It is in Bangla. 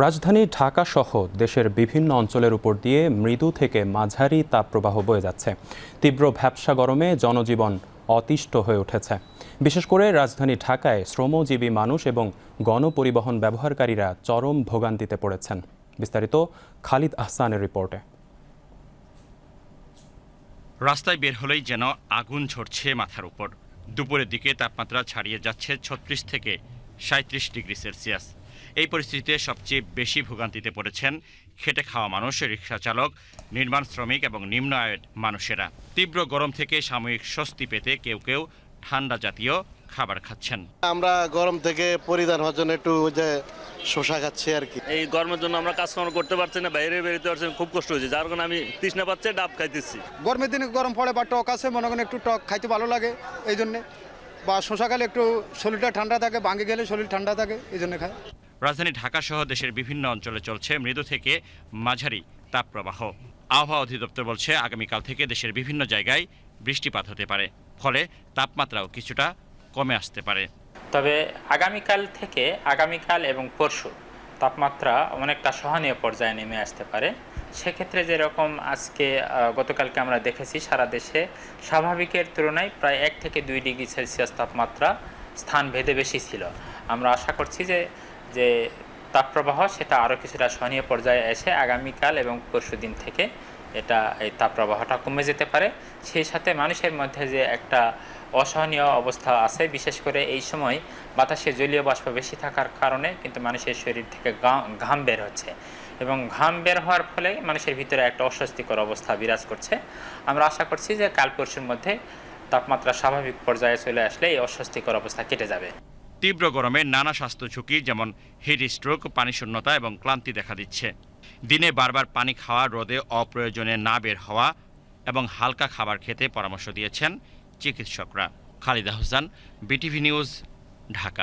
রাজধানী ঢাকা সহ দেশের বিভিন্ন অঞ্চলের উপর দিয়ে মৃদু থেকে মাঝারি তাপপ্রবাহ বয়ে যাচ্ছে। তীব্র ভ্যাপসা গরমে জনজীবন অতিষ্ঠ হয়ে উঠেছে। বিশেষ করে রাজধানী ঢাকায় শ্রমজীবী মানুষ এবং গণপরিবহন ব্যবহারকারীরা চরম ভোগান্তিতে পড়েছেন। বিস্তারিত খালিদ আহসানের রিপোর্টে। রাস্তায় বের হলেই যেন আগুন ঝরছে মাথার উপর। দুপুরের দিকে তাপমাত্রা ছাড়িয়ে যাচ্ছে ৩৬ থেকে ৩৭ ডিগ্রি সেলসিয়াস। এই পরিস্থিতিতে সবচেয়ে বেশি ভোগান্তিতে পড়েছেন খেটে খাওয়া মানুষ, রিকশা চালক, নির্মাণ শ্রমিক এবং নিম্ন আয়ের মানুষেরা। তীব্র গরম থেকে সাময়িক স্বস্তি পেতে কেউ কেউ ঠান্ডা জাতীয় খাবার খাচ্ছেন। আমরা গরম থেকে পরিধান হওয়ার জন্য একটু যে শসা খাচ্ছি আর কি। এই গরমের জন্য আমরা কাজকর্ম করতে পারছি না, বাইরে বেরোতে পারছি না, খুব কষ্ট হয়েছে, যার কারণে আমি তৃষ্ণা পাচ্ছে, ডাব খাইতেছি। গরমের দিনে গরম পড়ে বা টক আছে, মনে করেন একটু টক খাইতে ভালো লাগে এই জন্যে, বা শসা খেলে একটু শরীরটা ঠান্ডা থাকে, ভাঙে গেলে শরীর ঠান্ডা থাকে, এই জন্য খায়। রাজধানী ঢাকা সহ দেশের বিভিন্ন অঞ্চলে চলছে মৃদু থেকে মাঝারি তাপপ্রবাহ। আবহাওয়া অধিদপ্তর বলছে আগামীকাল থেকে দেশের বিভিন্ন জায়গায় বৃষ্টিপাত হতে পারে, ফলে তাপমাত্রাও কিছুটা কমে আসতে পারে। তবে আগামীকাল এবং পরশু তাপমাত্রা অনেকটা সহনীয় পর্যায়ে নেমে আসতে পারে। সেক্ষেত্রে যেরকম আজকে গতকালকে আমরা দেখেছি সারা দেশে স্বাভাবিকের তুলনায় প্রায় ১ থেকে ২ ডিগ্রি সেলসিয়াস তাপমাত্রা স্থান ভেদে বেশি ছিল। আমরা আশা করছি যে তাপপ্রবাহ সেটা আরও কিছুটা সহনীয় পর্যায়ে এসে আগামীকাল এবং পরশু দিন থেকে এই তাপপ্রবাহটা কমে যেতে পারে। সেই সাথে মানুষের মধ্যে যে একটা অসহনীয় অবস্থা আছে, বিশেষ করে এই সময় বাতাসে জলীয় বাষ্প বেশি থাকার কারণে কিন্তু মানুষের শরীর থেকে ঘাম বের হচ্ছে, এবং ঘাম বের হওয়ার ফলে মানুষের ভিতরে একটা অস্বস্তিকর অবস্থা বিরাজ করছে। আমরা আশা করছি যে কাল পরশুর মধ্যে তাপমাত্রা স্বাভাবিক পর্যায়ে চলে আসলে এই অস্বস্তিকর অবস্থা কেটে যাবে। তীব্র গরমে নানা স্বাস্থ্য ঝুঁকি যেমন হিট স্ট্রোক, পানিশূন্যতা এবং ক্লান্তি দেখা দিচ্ছে। দিনে বারবার পানি খাওয়া, রোদে অপ্রয়োজনে না বের হওয়া এবং হালকা খাবার খেতে পরামর্শ দিয়েছেন চিকিৎসকরা। Khalid Ahsan, BTV news, Dhaka.